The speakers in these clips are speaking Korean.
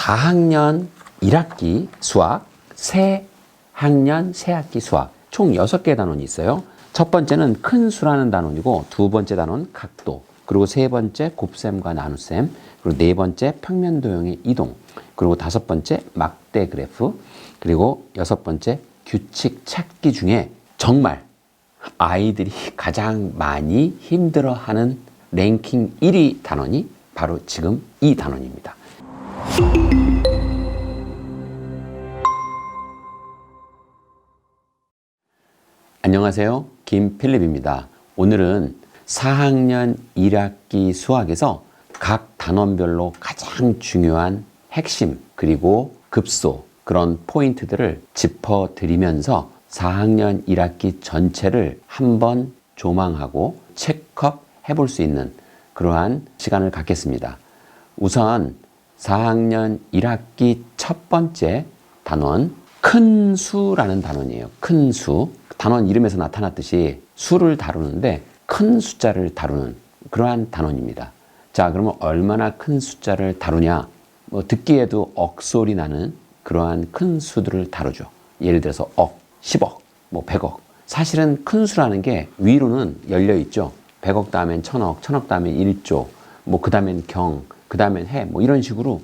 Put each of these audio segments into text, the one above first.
4학년 1학기 수학, 새학년 새학기 수학 총 6개의 단원이 있어요. 첫 번째는 큰 수라는 단원이고, 두 번째 단원 각도, 그리고 세 번째 곱셈과 나눗셈, 그리고 네 번째 평면도형의 이동, 그리고 다섯 번째 막대 그래프, 그리고 여섯 번째 규칙 찾기 중에 정말 아이들이 가장 많이 힘들어하는 랭킹 1위 단원이 바로 지금 이 단원입니다. 안녕하세요. 김필립입니다. 오늘은 4학년 1학기 수학에서 각 단원별로 가장 중요한 핵심 그리고 급소 그런 포인트들을 짚어드리면서 4학년 1학기 전체를 한번 조망하고 체크업 해볼 수 있는 그러한 시간을 갖겠습니다. 우선 4학년 1학기 첫 번째 단원, 큰 수라는 단원이에요. 큰 수. 단원 이름에서 나타났듯이 수를 다루는데 큰 숫자를 다루는 그러한 단원입니다. 자, 그러면 얼마나 큰 숫자를 다루냐? 듣기에도 억소리 나는 그러한 큰 수들을 다루죠. 예를 들어서 억, 10억, 100억. 사실은 큰 수라는 게 위로는 열려 있죠. 100억 다음엔 1000억, 1000억 다음엔 1조, 그 다음엔 경, 그 다음엔 해, 이런 식으로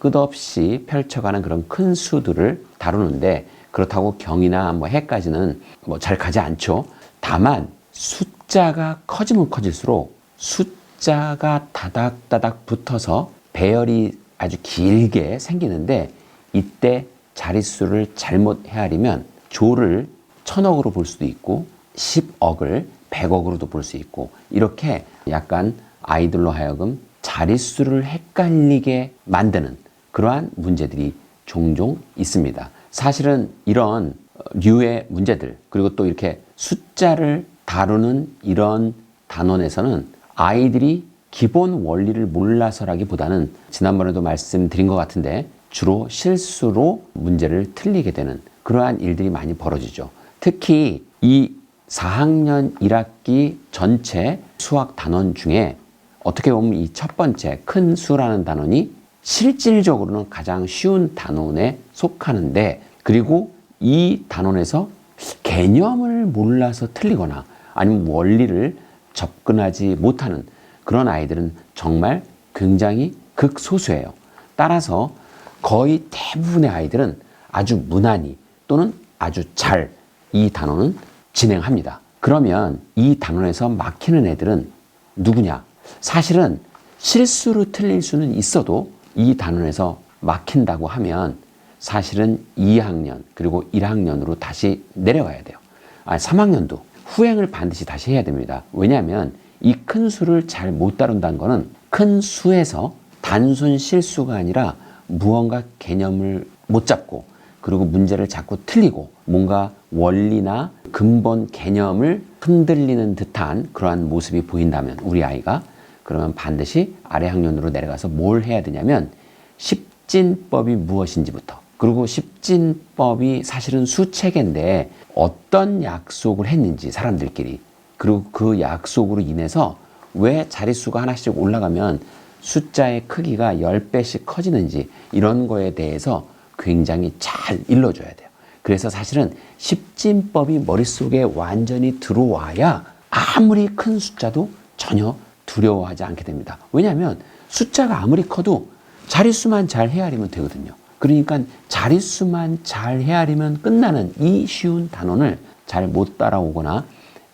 끝없이 펼쳐가는 그런 큰 수들을 다루는데, 그렇다고 경이나 해까지는 잘 가지 않죠. 다만 숫자가 커지면 커질수록 숫자가 다닥다닥 붙어서 배열이 아주 길게 생기는데, 이때 자릿수를 잘못 헤아리면 조를 1000억으로 볼 수도 있고 10억을 100억으로도 볼 수 있고, 이렇게 약간 아이들로 하여금 자릿수를 헷갈리게 만드는 그러한 문제들이 종종 있습니다. 사실은 이런 류의 문제들, 그리고 또 이렇게 숫자를 다루는 이런 단원에서는 아이들이 기본 원리를 몰라서라기보다는 지난번에도 말씀드린 것 같은데 주로 실수로 문제를 틀리게 되는 그러한 일들이 많이 벌어지죠. 특히 이 4학년 1학기 전체 수학 단원 중에 어떻게 보면 이 첫 번째 큰 수라는 단원이 실질적으로는 가장 쉬운 단원에 속하는데, 그리고 이 단원에서 개념을 몰라서 틀리거나 아니면 원리를 접근하지 못하는 그런 아이들은 정말 굉장히 극소수예요. 따라서 거의 대부분의 아이들은 아주 무난히 또는 아주 잘 이 단원은 진행합니다. 그러면 이 단원에서 막히는 애들은 누구냐? 사실은 실수로 틀릴 수는 있어도 이 단원에서 막힌다고 하면 사실은 2학년 그리고 1학년으로 다시 내려가야 돼요. 3학년도 후행을 반드시 다시 해야 됩니다. 왜냐하면 이 큰 수를 잘 못 다룬다는 거는 큰 수에서 단순 실수가 아니라 무언가 개념을 못 잡고, 그리고 문제를 자꾸 틀리고 뭔가 원리나 근본 개념을 흔들리는 듯한 그러한 모습이 보인다면 우리 아이가, 그러면 반드시 아래 학년으로 내려가서 뭘 해야 되냐면 십진법이 무엇인지부터, 그리고 십진법이 사실은 수체계인데 어떤 약속을 했는지 사람들끼리, 그리고 그 약속으로 인해서 왜 자릿수가 하나씩 올라가면 숫자의 크기가 10배씩 커지는지, 이런 거에 대해서 굉장히 잘 일러줘야 돼요. 그래서 사실은 십진법이 머릿속에 완전히 들어와야 아무리 큰 숫자도 전혀 두려워하지 않게 됩니다. 왜냐하면 숫자가 아무리 커도 자릿수만 잘 헤아리면 되거든요. 그러니까 자릿수만 잘 헤아리면 끝나는 이 쉬운 단원을 잘 못 따라오거나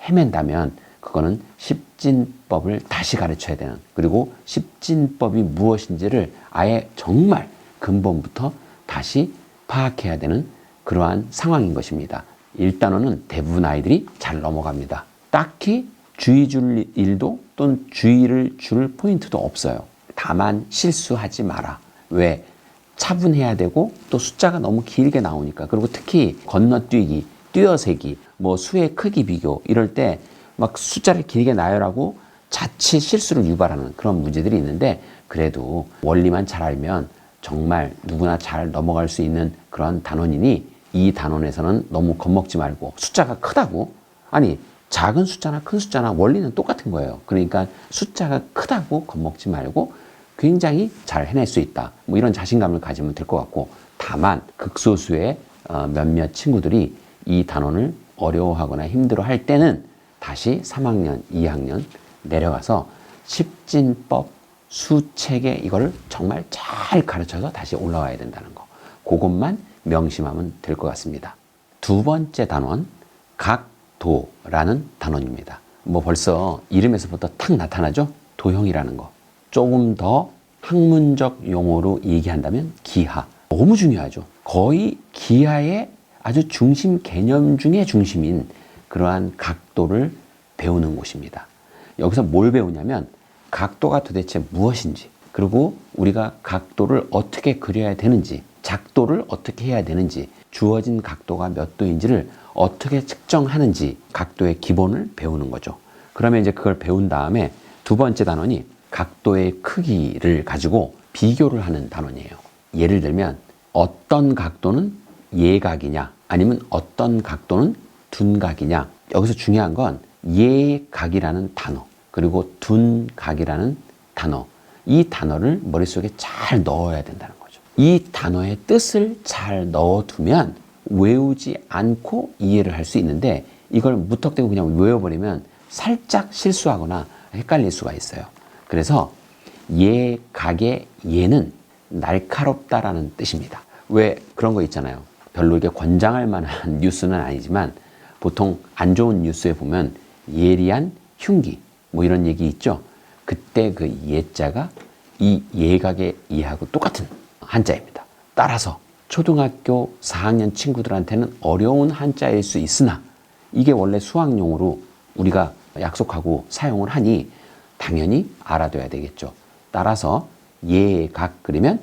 헤맨다면 그거는 십진법을 다시 가르쳐야 되는, 그리고 십진법이 무엇인지를 아예 정말 근본부터 다시 파악해야 되는 그러한 상황인 것입니다. 1단원은 대부분 아이들이 잘 넘어갑니다. 딱히 주의 줄 일도 또는 주의를 줄 포인트도 없어요. 다만 실수하지 마라. 왜? 차분해야 되고 또 숫자가 너무 길게 나오니까. 그리고 특히 건너뛰기, 띄어세기, 수의 크기 비교 이럴 때 막 숫자를 길게 나열하고 자칫 실수를 유발하는 그런 문제들이 있는데, 그래도 원리만 잘 알면 정말 누구나 잘 넘어갈 수 있는 그런 단원이니, 이 단원에서는 너무 겁먹지 말고, 숫자가 크다고, 아니 작은 숫자나 큰 숫자나 원리는 똑같은 거예요. 그러니까 숫자가 크다고 겁먹지 말고 굉장히 잘 해낼 수 있다. 뭐 이런 자신감을 가지면 될 것 같고, 다만 극소수의 몇몇 친구들이 이 단원을 어려워하거나 힘들어할 때는 다시 3학년, 2학년 내려가서 십진법, 수체계 이걸 정말 잘 가르쳐서 다시 올라와야 된다는 거. 그것만 명심하면 될 것 같습니다. 두 번째 단원, 각도라는 단원입니다. 뭐 벌써 이름에서부터 탁 나타나죠? 도형이라는 거. 조금 더 학문적 용어로 얘기한다면 기하. 너무 중요하죠. 거의 기하의 아주 중심 개념 중에 중심인 그러한 각도를 배우는 곳입니다. 여기서 뭘 배우냐면 각도가 도대체 무엇인지, 그리고 우리가 각도를 어떻게 그려야 되는지, 작도를 어떻게 해야 되는지, 주어진 각도가 몇 도인지를 어떻게 측정하는지 각도의 기본을 배우는 거죠. 그러면 이제 그걸 배운 다음에 두 번째 단원이 각도의 크기를 가지고 비교를 하는 단원이에요. 예를 들면 어떤 각도는 예각이냐 아니면 어떤 각도는 둔각이냐. 여기서 중요한 건 예각이라는 단어 그리고 둔각이라는 단어, 이 단어를 머릿속에 잘 넣어야 된다는 거죠. 이 단어의 뜻을 잘 넣어두면 외우지 않고 이해를 할 수 있는데, 이걸 무턱대고 그냥 외워버리면 살짝 실수하거나 헷갈릴 수가 있어요. 그래서 예각의 예는 날카롭다라는 뜻입니다. 왜 그런 거 있잖아요. 별로 이게 권장할 만한 뉴스는 아니지만 보통 안 좋은 뉴스에 보면 예리한 흉기 뭐 이런 얘기 있죠. 그때 그 예자가 이 예각의 예하고 똑같은 한자입니다. 따라서 초등학교 4학년 친구들한테는 어려운 한자일 수 있으나 이게 원래 수학용어로 우리가 약속하고 사용을 하니 당연히 알아둬야 되겠죠. 따라서 예각 그러면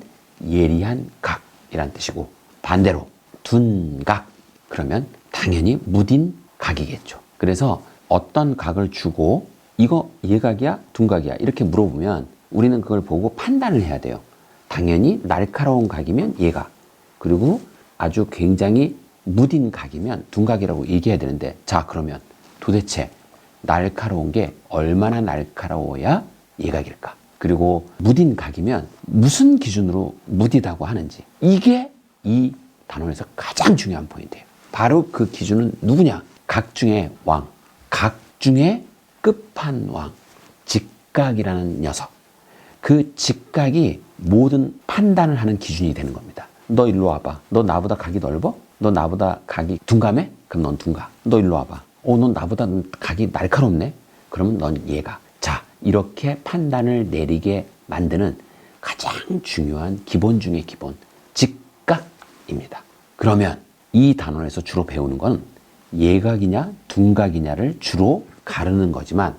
예리한 각이란 뜻이고, 반대로 둔각 그러면 당연히 무딘 각이겠죠. 그래서 어떤 각을 주고 이거 예각이야 둔각이야 이렇게 물어보면 우리는 그걸 보고 판단을 해야 돼요. 당연히 날카로운 각이면 예각, 그리고 아주 굉장히 무딘 각이면 둔각이라고 얘기해야 되는데, 자 그러면 도대체 날카로운 게 얼마나 날카로워야 예각일까? 그리고 무딘 각이면 무슨 기준으로 무디다고 하는지, 이게 이 단원에서 가장 중요한 포인트예요. 바로 그 기준은 누구냐? 각 중에 왕, 각 중에 끝판왕, 직각이라는 녀석. 그 직각이 모든 판단을 하는 기준이 되는 겁니다. 너 일로 와봐. 너 나보다 각이 넓어? 너 나보다 각이 둔감해? 그럼 넌 둔각. 너 일로 와봐. 넌 나보다 각이 날카롭네? 그러면 넌 예각. 자, 이렇게 판단을 내리게 만드는 가장 중요한 기본 중의 기본, 직각입니다. 그러면 이 단원에서 주로 배우는 건 예각이냐 둔각이냐를 주로 가르는 거지만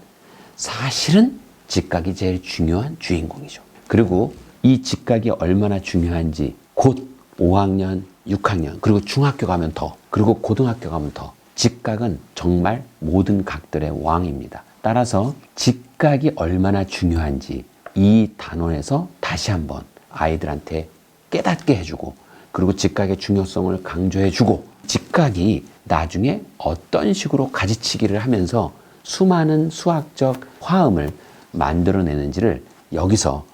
사실은 직각이 제일 중요한 주인공이죠. 그리고 이 직각이 얼마나 중요한지 곧 5학년, 6학년, 그리고 중학교 가면 더, 그리고 고등학교 가면 더, 직각은 정말 모든 각들의 왕입니다. 따라서 직각이 얼마나 중요한지 이 단원에서 다시 한번 아이들한테 깨닫게 해주고, 그리고 직각의 중요성을 강조해주고, 직각이 나중에 어떤 식으로 가지치기를 하면서 수많은 수학적 화음을 만들어내는지를 여기서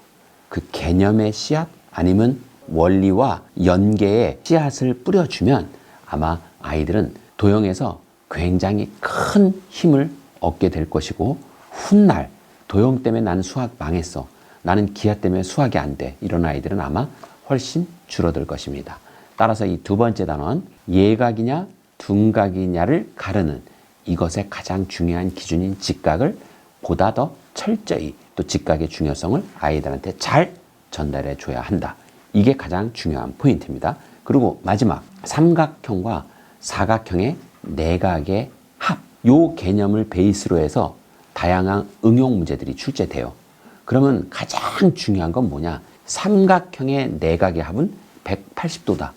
그 개념의 씨앗 아니면 원리와 연계의 씨앗을 뿌려주면 아마 아이들은 도형에서 굉장히 큰 힘을 얻게 될 것이고, 훗날 도형 때문에 나는 수학 망했어, 나는 기하 때문에 수학이 안 돼, 이런 아이들은 아마 훨씬 줄어들 것입니다. 따라서 이 두 번째 단원 예각이냐 둔각이냐를 가르는 이것의 가장 중요한 기준인 직각을 보다 더 철저히, 또 직각의 중요성을 아이들한테 잘 전달해 줘야 한다. 이게 가장 중요한 포인트입니다. 그리고 마지막 삼각형과 사각형의 내각의 합, 요 개념을 베이스로 해서 다양한 응용 문제들이 출제돼요. 그러면 가장 중요한 건 뭐냐? 삼각형의 내각의 합은 180도다.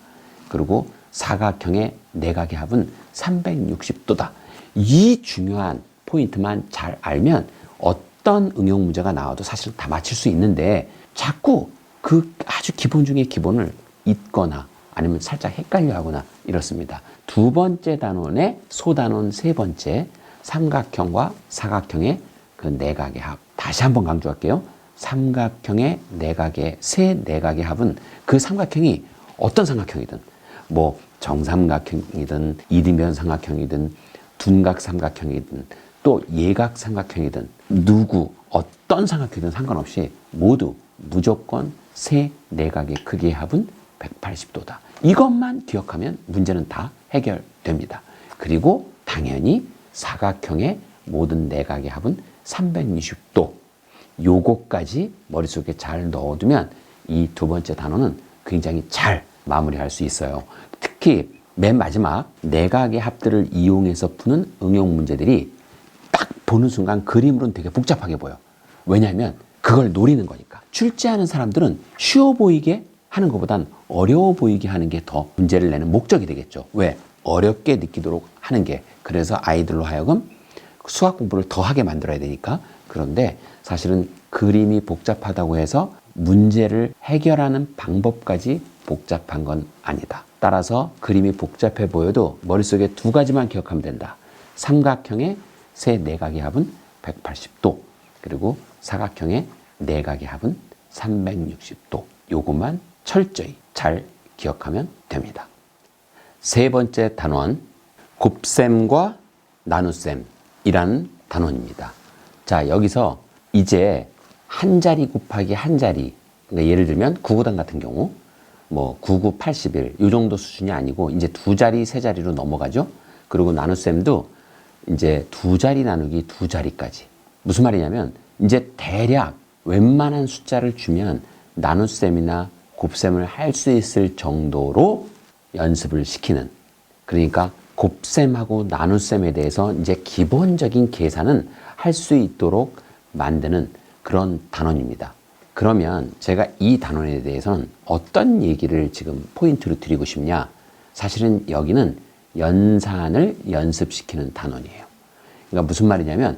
그리고 사각형의 내각의 합은 360도다. 이 중요한 포인트만 잘 알면 어떤 응용 문제가 나와도 사실 다 맞힐 수 있는데, 자꾸 그 아주 기본 중에 기본을 잊거나 아니면 살짝 헷갈려 하거나 이렇습니다. 두 번째 단원의 소단원 세 번째 삼각형과 사각형의 그 내각의 합. 다시 한번 강조할게요. 삼각형의 내각의 세 내각의 합은 그 삼각형이 어떤 삼각형이든 뭐 정삼각형이든 이등변 삼각형이든 둔각 삼각형이든 또 예각 삼각형이든 누구 어떤 삼각형이든 상관없이 모두 무조건 세 내각의 크기의 합은 180도다. 이것만 기억하면 문제는 다 해결됩니다. 그리고 당연히 사각형의 모든 내각의 합은 360도. 요거까지 머릿속에 잘 넣어두면 이 두 번째 단원은 굉장히 잘 마무리할 수 있어요. 특히 맨 마지막 내각의 합들을 이용해서 푸는 응용 문제들이 딱 보는 순간 그림으로는 되게 복잡하게 보여. 왜냐하면 그걸 노리는 거니까. 출제하는 사람들은 쉬워 보이게 하는 것보단 어려워 보이게 하는 게 더 문제를 내는 목적이 되겠죠. 왜? 어렵게 느끼도록 하는 게. 그래서 아이들로 하여금 수학 공부를 더 하게 만들어야 되니까. 그런데 사실은 그림이 복잡하다고 해서 문제를 해결하는 방법까지 복잡한 건 아니다. 따라서 그림이 복잡해 보여도 머릿속에 두 가지만 기억하면 된다. 삼각형의 세 내각의 합은 180도. 그리고 사각형의 내각의 합은 360도. 요것만 철저히 잘 기억하면 됩니다. 세 번째 단원, 곱셈과 나눗셈이라는 단원입니다. 자, 여기서 이제 한 자리 곱하기 한 자리, 그러니까 예를 들면 구구단 같은 경우 뭐 99, 81, 이 정도 수준이 아니고 이제 두 자리, 세 자리로 넘어가죠. 그리고 나눗셈도 이제 두 자리 나누기 두 자리까지. 무슨 말이냐면 이제 대략 웬만한 숫자를 주면 나눗셈이나 곱셈을 할 수 있을 정도로 연습을 시키는, 그러니까 곱셈하고 나눗셈에 대해서 이제 기본적인 계산은 할 수 있도록 만드는 그런 단원입니다. 그러면 제가 이 단원에 대해서는 어떤 얘기를 지금 포인트로 드리고 싶냐? 사실은 여기는 연산을 연습시키는 단원이에요. 그러니까 무슨 말이냐면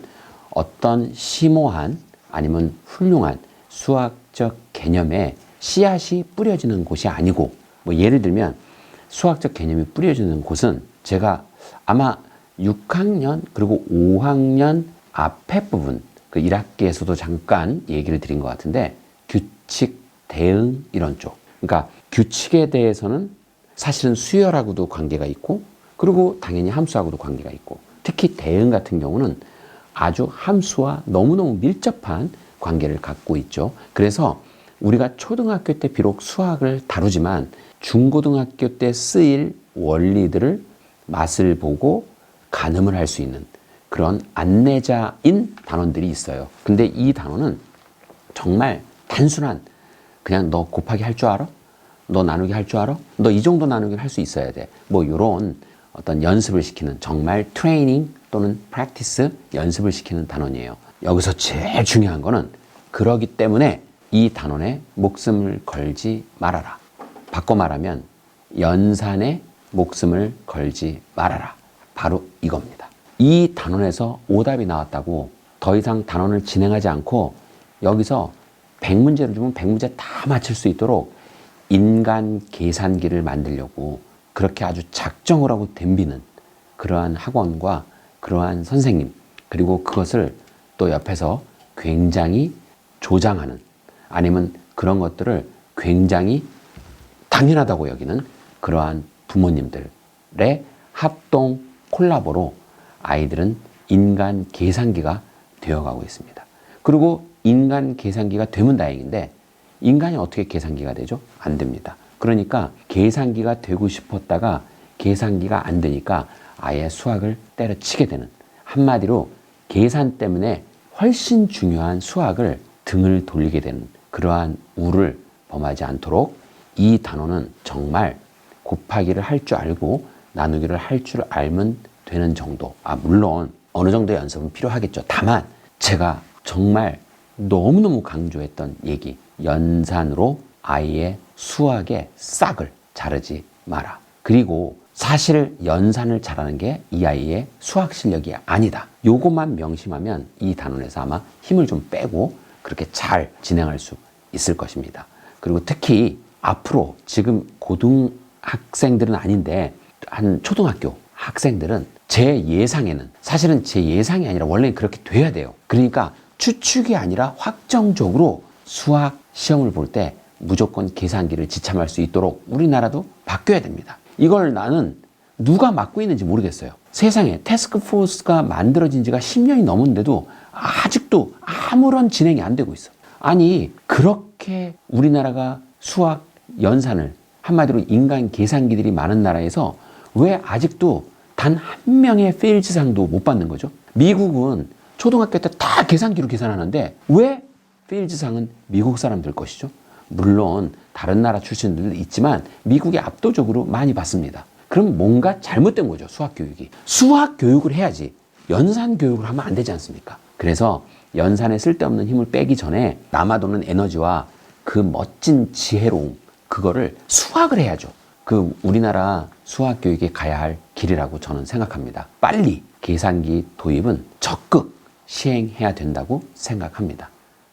어떤 심오한 아니면 훌륭한 수학적 개념에 씨앗이 뿌려지는 곳이 아니고, 뭐 예를 들면 수학적 개념이 뿌려지는 곳은 제가 아마 6학년 그리고 5학년 앞에 부분, 그 1학기에서도 잠깐 얘기를 드린 것 같은데 규칙, 대응 이런 쪽. 그러니까 규칙에 대해서는 사실은 수열하고도 관계가 있고, 그리고 당연히 함수하고도 관계가 있고, 특히 대응 같은 경우는 아주 함수와 너무너무 밀접한 관계를 갖고 있죠. 그래서 우리가 초등학교 때 비록 수학을 다루지만 중고등학교 때 쓰일 원리들을 맛을 보고 가늠을 할 수 있는 그런 안내자인 단원들이 있어요. 근데 이 단원은 정말 단순한, 그냥 너 곱하기 할 줄 알아? 너 나누기 할 줄 알아? 너 이 정도 나누기를 할 수 있어야 돼. 뭐 이런 어떤 연습을 시키는, 정말 트레이닝 또는 프랙티스 연습을 시키는 단원이에요. 여기서 제일 중요한 거는 그러기 때문에 이 단원에 목숨을 걸지 말아라. 바꿔 말하면 연산에 목숨을 걸지 말아라. 바로 이겁니다. 이 단원에서 오답이 나왔다고 더 이상 단원을 진행하지 않고 여기서 100문제를 주면 100문제 다 맞출 수 있도록 인간 계산기를 만들려고 그렇게 아주 작정을 하고 덤비는 그러한 학원과 그러한 선생님, 그리고 그것을 또 옆에서 굉장히 조장하는, 아니면 그런 것들을 굉장히 당연하다고 여기는 그러한 부모님들의 합동 콜라보로 아이들은 인간 계산기가 되어가고 있습니다. 그리고 인간 계산기가 되면 다행인데 인간이 어떻게 계산기가 되죠? 안 됩니다. 그러니까 계산기가 되고 싶었다가 계산기가 안 되니까 아예 수학을 때려치게 되는, 한마디로 계산 때문에 훨씬 중요한 수학을 등을 돌리게 되는 그러한 우를 범하지 않도록 이 단원은 정말 곱하기를 할 줄 알고 나누기를 할 줄 알면 되는 정도. 물론 어느 정도의 연습은 필요하겠죠. 다만 제가 정말 너무너무 강조했던 얘기, 연산으로 아이의 수학의 싹을 자르지 마라. 그리고 사실 연산을 잘하는 게 이 아이의 수학 실력이 아니다. 요것만 명심하면 이 단원에서 아마 힘을 좀 빼고 그렇게 잘 진행할 수 있을 것입니다. 그리고 특히 앞으로 지금 고등학생들은 아닌데 한 초등학교 학생들은 제 예상에는, 사실은 제 예상이 아니라 원래는 그렇게 돼야 돼요. 그러니까 추측이 아니라 확정적으로 수학 시험을 볼 때 무조건 계산기를 지참할 수 있도록 우리나라도 바뀌어야 됩니다. 이걸 나는 누가 맡고 있는지 모르겠어요. 세상에 태스크포스가 만들어진 지가 10년이 넘었는데도 아직도 아무런 진행이 안 되고 있어. 아니, 그렇게 우리나라가 수학 연산을, 한마디로 인간 계산기들이 많은 나라에서 왜 아직도 단 한 명의 페일즈상도 못 받는 거죠? 미국은 초등학교 때 다 계산기로 계산하는데 왜 페일즈상은 미국 사람들 것이죠? 물론 다른 나라 출신들도 있지만 미국이 압도적으로 많이 받습니다. 그럼 뭔가 잘못된 거죠, 수학 교육이. 수학 교육을 해야지 연산 교육을 하면 안 되지 않습니까? 그래서 연산에 쓸데없는 힘을 빼기 전에 남아도는 에너지와 그 멋진 지혜로움, 그거를 수학을 해야죠. 그 우리나라 수학 교육에 가야 할 길이라고 저는 생각합니다. 빨리 계산기 도입은 적극 시행해야 된다고 생각합니다.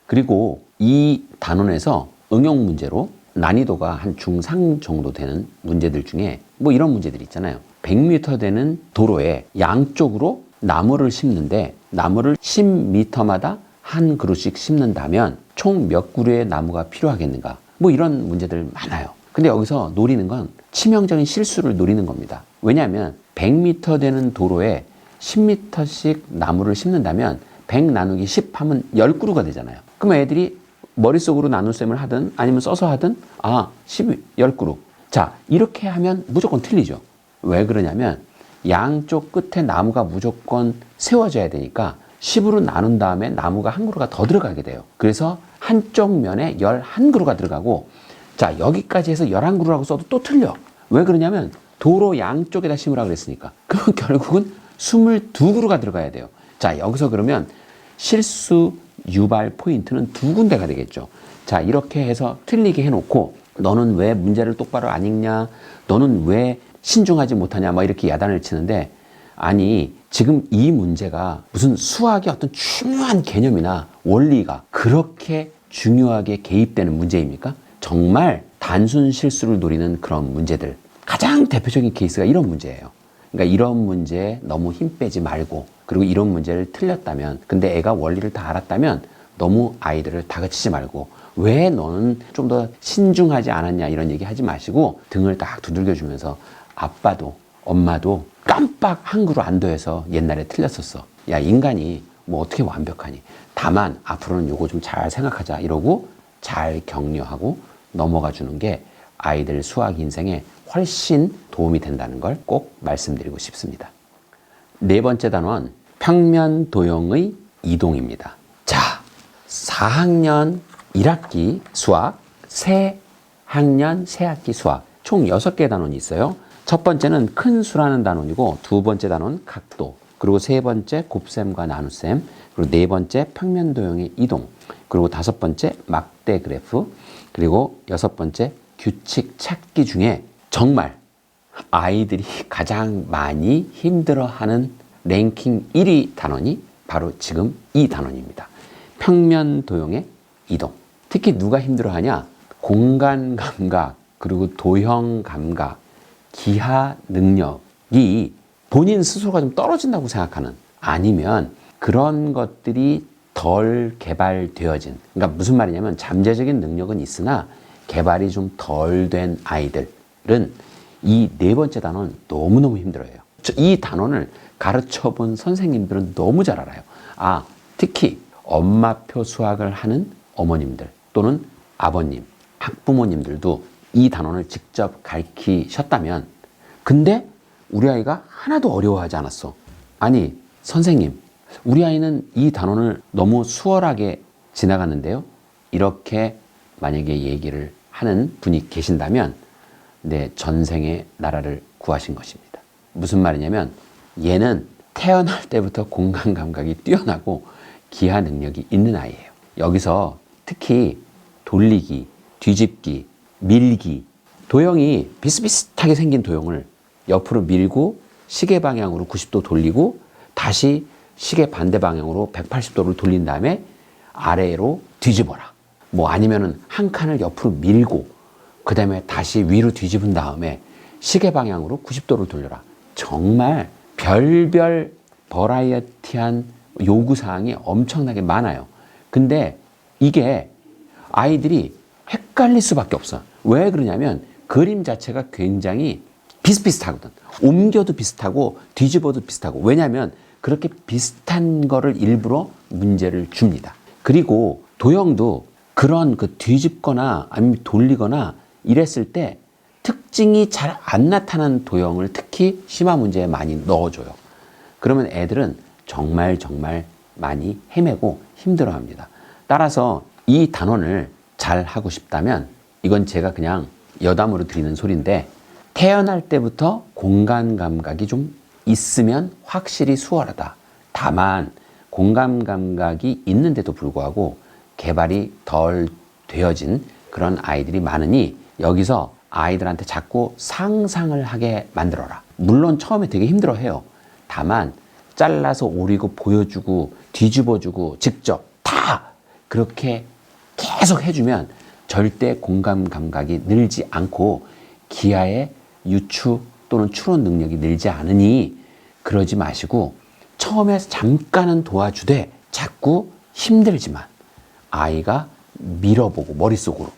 그리고 이 단원에서 응용 문제로 난이도가 한 중상 정도 되는 문제들 중에 뭐 이런 문제들 있잖아요. 100m 되는 도로에 양쪽으로 나무를 심는데 나무를 10m마다 한 그루씩 심는다면 총 몇 그루의 나무가 필요하겠는가? 뭐 이런 문제들 많아요. 근데 여기서 노리는 건 치명적인 실수를 노리는 겁니다. 왜냐하면 100m 되는 도로에 10m씩 나무를 심는다면 100 나누기 10 하면 10그루가 되잖아요. 그럼 애들이 머릿속으로 나눗셈을 하든 아니면 써서 하든 10그루. 자, 이렇게 하면 무조건 틀리죠. 왜 그러냐면 양쪽 끝에 나무가 무조건 세워져야 되니까 10으로 나눈 다음에 나무가 한 그루가 더 들어가게 돼요. 그래서 한쪽 면에 11그루가 들어가고, 자, 여기까지 해서 11그루라고 써도 또 틀려. 왜 그러냐면 도로 양쪽에다 심으라고 그랬으니까. 그럼 결국은 22그루가 들어가야 돼요. 자, 여기서 그러면 실수 유발 포인트는 두 군데가 되겠죠. 자, 이렇게 해서 틀리게 해놓고 너는 왜 문제를 똑바로 안 읽냐? 너는 왜 신중하지 못하냐? 뭐 이렇게 야단을 치는데, 아니, 지금 이 문제가 무슨 수학의 어떤 중요한 개념이나 원리가 그렇게 중요하게 개입되는 문제입니까? 정말 단순 실수를 노리는 그런 문제들. 가장 대표적인 케이스가 이런 문제예요. 그러니까 이런 문제에 너무 힘 빼지 말고, 그리고 이런 문제를 틀렸다면, 근데 애가 원리를 다 알았다면 너무 아이들을 다그치지 말고, 왜 너는 좀 더 신중하지 않았냐 이런 얘기 하지 마시고 등을 딱 두들겨 주면서, 아빠도 엄마도 깜빡 한 그루 안 더해서 옛날에 틀렸었어. 야, 인간이 뭐 어떻게 완벽하니? 다만 앞으로는 요거 좀 잘 생각하자 이러고 잘 격려하고 넘어가 주는 게 아이들 수학 인생에 훨씬 도움이 된다는 걸 꼭 말씀드리고 싶습니다. 네 번째 단원, 평면 도형의 이동입니다. 자, 4학년 1학기 수학, 새 학년 새학기 수학, 총 6개의 단원이 있어요. 첫 번째는 큰 수라는 단원이고, 두 번째 단원 각도, 그리고 세 번째 곱셈과 나눗셈, 그리고 네 번째 평면 도형의 이동, 그리고 다섯 번째 막대 그래프, 그리고 여섯 번째 규칙 찾기 중에 정말 아이들이 가장 많이 힘들어하는 랭킹 1위 단원이 바로 지금 이 단원입니다. 평면 도형의 이동. 특히 누가 힘들어하냐? 공간 감각, 그리고 도형 감각, 기하 능력이 본인 스스로가 좀 떨어진다고 생각하는, 아니면 그런 것들이 덜 개발되어진, 그러니까 무슨 말이냐면 잠재적인 능력은 있으나 개발이 좀 덜 된 아이들은 이 네 번째 단원 너무너무 힘들어요. 이 단원을 가르쳐 본 선생님들은 너무 잘 알아요. 특히 엄마표 수학을 하는 어머님들 또는 아버님, 학부모님들도 이 단원을 직접 가르치셨다면, 근데 우리 아이가 하나도 어려워하지 않았어. 아니, 선생님, 우리 아이는 이 단원을 너무 수월하게 지나갔는데요. 이렇게 만약에 얘기를 하는 분이 계신다면 내 전생의 나라를 구하신 것입니다. 무슨 말이냐면 얘는 태어날 때부터 공간 감각이 뛰어나고 기하 능력이 있는 아이예요. 여기서 특히 돌리기, 뒤집기, 밀기, 도형이 비슷비슷하게 생긴 도형을 옆으로 밀고 시계 방향으로 90도 돌리고 다시 시계 반대 방향으로 180도를 돌린 다음에 아래로 뒤집어라. 뭐 아니면은 한 칸을 옆으로 밀고 그 다음에 다시 위로 뒤집은 다음에 시계 방향으로 90도를 돌려라. 정말 별별 버라이어티한 요구사항이 엄청나게 많아요. 근데 이게 아이들이 헷갈릴 수밖에 없어. 왜 그러냐면 그림 자체가 굉장히 비슷비슷하거든. 옮겨도 비슷하고 뒤집어도 비슷하고. 왜냐하면 그렇게 비슷한 거를 일부러 문제를 줍니다. 그리고 도형도 그런 그 뒤집거나 아니면 돌리거나 이랬을 때 특징이 잘 안 나타나는 도형을 특히 심화 문제에 많이 넣어줘요. 그러면 애들은 정말 많이 헤매고 힘들어합니다. 따라서 이 단원을 잘 하고 싶다면 이건 제가 그냥 여담으로 드리는 소리인데 태어날 때부터 공간 감각이 좀 있으면 확실히 수월하다. 다만 공간 감각이 있는데도 불구하고 개발이 덜 되어진 그런 아이들이 많으니 여기서 아이들한테 자꾸 상상을 하게 만들어라. 물론 처음에 되게 힘들어해요. 다만 잘라서 오리고 보여주고 뒤집어주고 직접 다 그렇게 계속 해주면 절대 공감 감각이 늘지 않고 기하의 유추 또는 추론 능력이 늘지 않으니 그러지 마시고 처음에 잠깐은 도와주되 자꾸 힘들지만 아이가 밀어보고 머릿속으로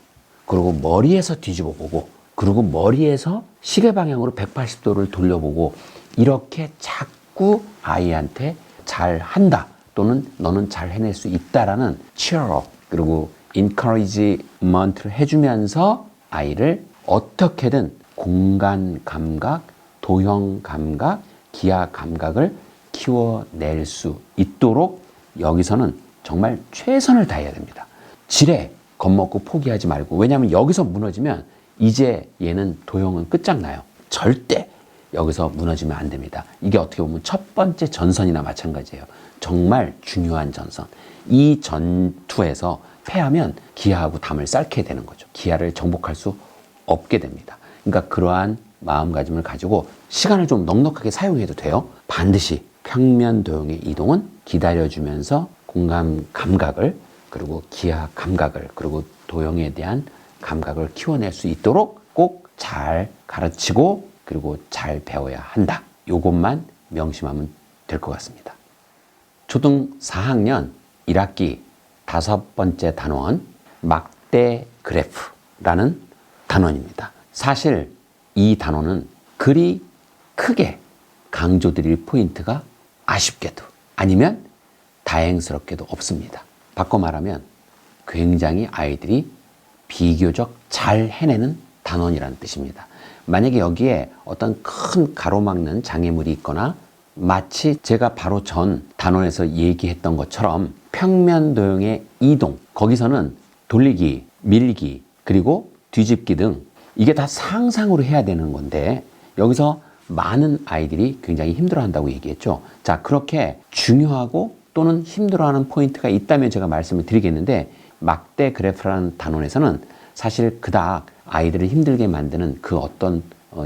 그리고 머리에서 뒤집어보고 그리고 머리에서 시계 방향으로 180도를 돌려보고 이렇게 자꾸 아이한테 잘한다 또는 너는 잘 해낼 수 있다라는 cheer up 그리고 encouragement를 해주면서 아이를 어떻게든 공간 감각, 도형 감각, 기하 감각을 키워낼 수 있도록 여기서는 정말 최선을 다해야 됩니다. 지레 겁먹고 포기하지 말고 왜냐하면 여기서 무너지면 이제 얘는 도형은 끝장나요. 절대 여기서 무너지면 안 됩니다. 이게 어떻게 보면 첫 번째 전선이나 마찬가지예요. 정말 중요한 전선. 이 전투에서 패하면 기하하고 담을 쌓게 되는 거죠. 기하를 정복할 수 없게 됩니다. 그러니까 그러한 마음가짐을 가지고 시간을 좀 넉넉하게 사용해도 돼요. 반드시 평면 도형의 이동은 기다려주면서 공간 감각을 그리고 기하 감각을 그리고 도형에 대한 감각을 키워낼 수 있도록 꼭 잘 가르치고 그리고 잘 배워야 한다. 요것만 명심하면 될 것 같습니다. 초등 4학년 1학기 5번째 단원 막대 그래프라는 단원입니다. 사실 이 단원은 그리 크게 강조드릴 포인트가 아쉽게도 아니면 다행스럽게도 없습니다. 바꿔 말하면 굉장히 아이들이 비교적 잘 해내는 단원이라는 뜻입니다. 만약에 여기에 어떤 큰 가로막는 장애물이 있거나 마치 제가 바로 전 단원에서 얘기했던 것처럼 평면 도형의 이동, 거기서는 돌리기, 밀기, 그리고 뒤집기 등 이게 다 상상으로 해야 되는 건데 여기서 많은 아이들이 굉장히 힘들어한다고 얘기했죠. 자, 그렇게 중요하고 또는 힘들어하는 포인트가 있다면 제가 말씀을 드리겠는데 막대 그래프라는 단원에서는 사실 그닥 아이들을 힘들게 만드는 그 어떤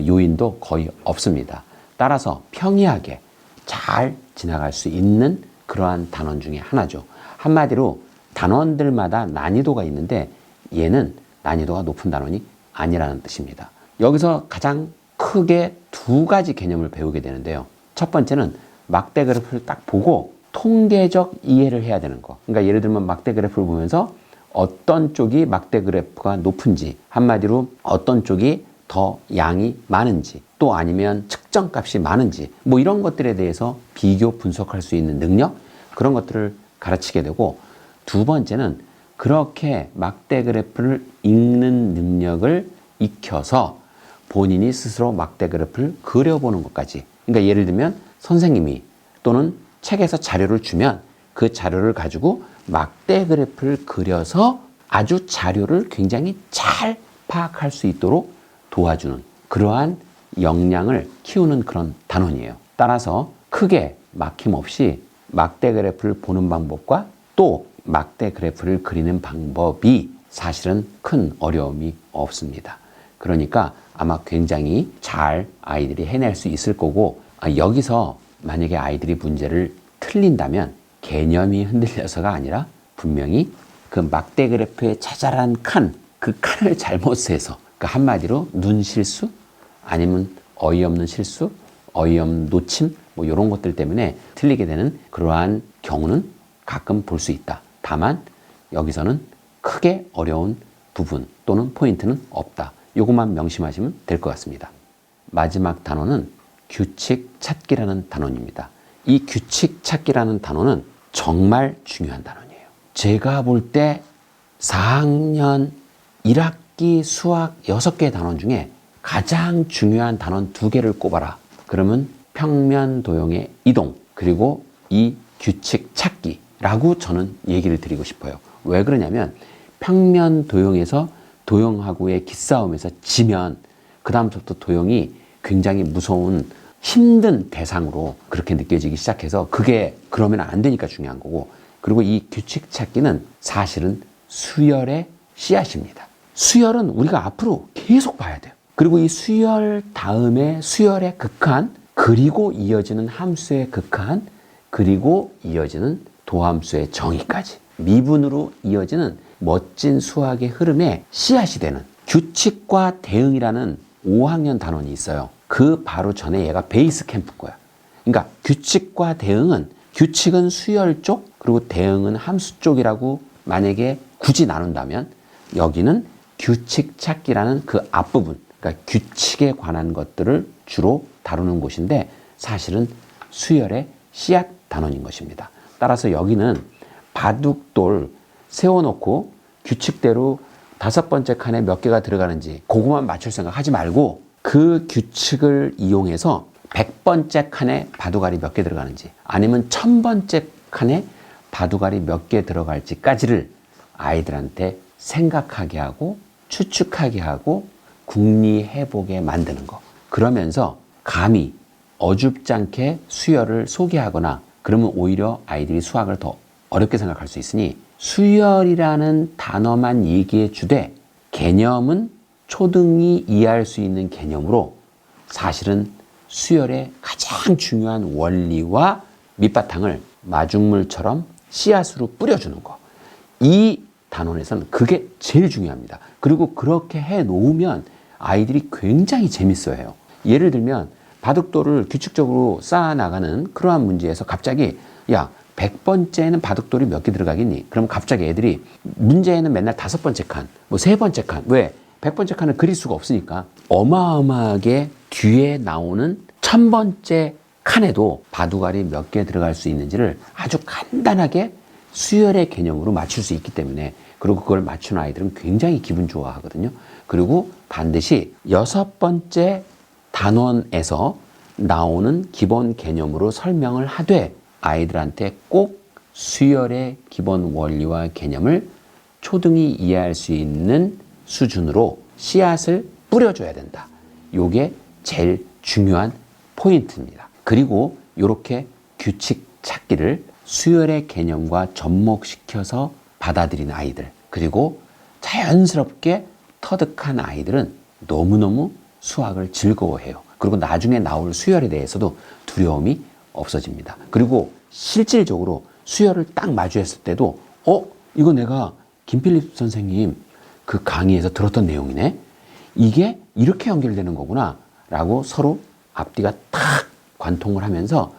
요인도 거의 없습니다. 따라서 평이하게 잘 지나갈 수 있는 그러한 단원 중에 하나죠. 한마디로 단원들마다 난이도가 있는데 얘는 난이도가 높은 단원이 아니라는 뜻입니다. 여기서 가장 크게 두 가지 개념을 배우게 되는데요. 첫 번째는 막대 그래프를 딱 보고 통계적 이해를 해야 되는 거. 그러니까 예를 들면 막대 그래프를 보면서 어떤 쪽이 막대 그래프가 높은지, 한마디로 어떤 쪽이 더 양이 많은지, 또 아니면 측정값이 많은지, 뭐 이런 것들에 대해서 비교 분석할 수 있는 능력, 그런 것들을 가르치게 되고, 두 번째는 그렇게 막대 그래프를 읽는 능력을 익혀서 본인이 스스로 막대 그래프를 그려보는 것까지. 그러니까 예를 들면 선생님이 또는 책에서 자료를 주면 그 자료를 가지고 막대 그래프를 그려서 아주 자료를 굉장히 잘 파악할 수 있도록 도와주는 그러한 역량을 키우는 그런 단원이에요. 따라서 크게 막힘없이 막대 그래프를 보는 방법과 또 막대 그래프를 그리는 방법이 사실은 큰 어려움이 없습니다. 그러니까 아마 굉장히 잘 아이들이 해낼 수 있을 거고 여기서 만약에 아이들이 문제를 틀린다면 개념이 흔들려서가 아니라 분명히 그 막대 그래프의 자잘한 칸, 그 칸을 잘못 세서 그 한마디로 눈 실수 아니면 어이없는 실수, 어이없는 놓침 뭐 이런 것들 때문에 틀리게 되는 그러한 경우는 가끔 볼 수 있다. 다만 여기서는 크게 어려운 부분 또는 포인트는 없다. 이것만 명심하시면 될 것 같습니다. 마지막 단어는 규칙 찾기라는 단어입니다. 이 규칙 찾기라는 단어는 정말 중요한 단어예요. 제가 볼 때 4학년 1학기 수학 6개의 단원 중에 가장 중요한 단원 2개를 꼽아라. 그러면 평면 도형의 이동 그리고 이 규칙 찾기라고 저는 얘기를 드리고 싶어요. 왜 그러냐면 평면 도형에서 도형하고의 기싸움에서 지면 그 다음부터 도형이 굉장히 무서운 힘든 대상으로 그렇게 느껴지기 시작해서 그게 그러면 안 되니까 중요한 거고, 그리고 이 규칙 찾기는 사실은 수열의 씨앗입니다. 수열은 우리가 앞으로 계속 봐야 돼요. 그리고 이 수열 다음에 수열의 극한, 그리고 이어지는 함수의 극한, 그리고 이어지는 도함수의 정의까지 미분으로 이어지는 멋진 수학의 흐름에 씨앗이 되는 규칙과 대응이라는 5학년 단원이 있어요. 그 바로 전에 얘가 베이스 캠프 거야. 그러니까 규칙과 대응은, 규칙은 수열 쪽 그리고 대응은 함수 쪽이라고 만약에 굳이 나눈다면, 여기는 규칙 찾기라는 그 앞부분, 그러니까 규칙에 관한 것들을 주로 다루는 곳인데 사실은 수열의 씨앗 단원인 것입니다. 따라서 여기는 바둑돌 세워놓고 규칙대로 5번째 칸에 몇 개가 들어가는지 그것만 맞출 생각 하지 말고, 그 규칙을 이용해서 100번째 칸에 바둑알이 몇 개 들어가는지 아니면 1000번째 칸에 바둑알이 몇 개 들어갈지까지를 아이들한테 생각하게 하고 추측하게 하고 궁리해보게 만드는 거. 그러면서 감히 어줍지 않게 수열을 소개하거나 그러면 오히려 아이들이 수학을 더 어렵게 생각할 수 있으니, 수열이라는 단어만 얘기해 주되 개념은 초등이 이해할 수 있는 개념으로 사실은 수열의 가장 중요한 원리와 밑바탕을 마중물처럼 씨앗으로 뿌려주는 거. 이 단원에서는 그게 제일 중요합니다. 그리고 그렇게 해 놓으면 아이들이 굉장히 재밌어 해요. 예를 들면 바둑돌을 규칙적으로 쌓아나가는 그러한 문제에서 갑자기 야 100번째는 바둑돌이 몇 개 들어가겠니? 그럼 갑자기 애들이 문제에는 맨날 5번째 칸, 뭐 3번째 칸. 왜? 100번째 칸을 그릴 수가 없으니까 어마어마하게 뒤에 나오는 1000번째 칸에도 바둑알이 몇 개 들어갈 수 있는지를 아주 간단하게 수열의 개념으로 맞출 수 있기 때문에, 그리고 그걸 맞추는 아이들은 굉장히 기분 좋아하거든요. 그리고 반드시 6번째 단원에서 나오는 기본 개념으로 설명을 하되 아이들한테 꼭 수열의 기본 원리와 개념을 초등이 이해할 수 있는 수준으로 씨앗을 뿌려줘야 된다. 요게 제일 중요한 포인트입니다. 그리고 이렇게 규칙 찾기를 수열의 개념과 접목시켜서 받아들인 아이들, 그리고 자연스럽게 터득한 아이들은 너무너무 수학을 즐거워해요. 그리고 나중에 나올 수열에 대해서도 두려움이 없어집니다. 그리고 실질적으로 수열을 딱 마주했을 때도 이거 내가 김필립 선생님 그 강의에서 들었던 내용이네? 이게 이렇게 연결되는 거구나 라고 서로 앞뒤가 탁 관통을 하면서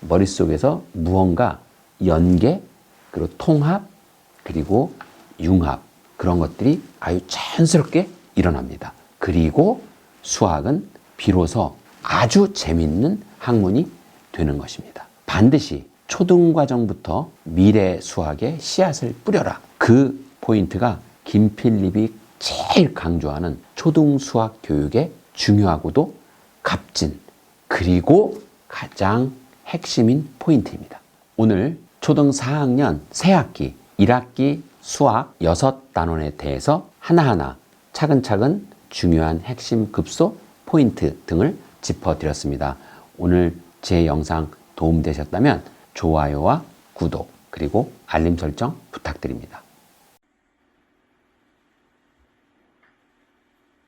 머릿속에서 무언가 연계, 그리고 통합, 그리고 융합, 그런 것들이 아주 자연스럽게 일어납니다. 그리고 수학은 비로소 아주 재밌는 학문이 되는 것입니다. 반드시 초등과정부터 미래 수학의 씨앗을 뿌려라. 그 포인트가 김필립이 제일 강조하는 초등수학 교육의 중요하고도 값진, 그리고 가장 핵심인 포인트입니다. 오늘 초등 4학년 새학기 1학기 수학 6단원에 대해서 하나하나 차근차근 중요한 핵심 급소 포인트 등을 짚어드렸습니다. 오늘 제 영상 도움되셨다면 좋아요와 구독 그리고 알림 설정 부탁드립니다.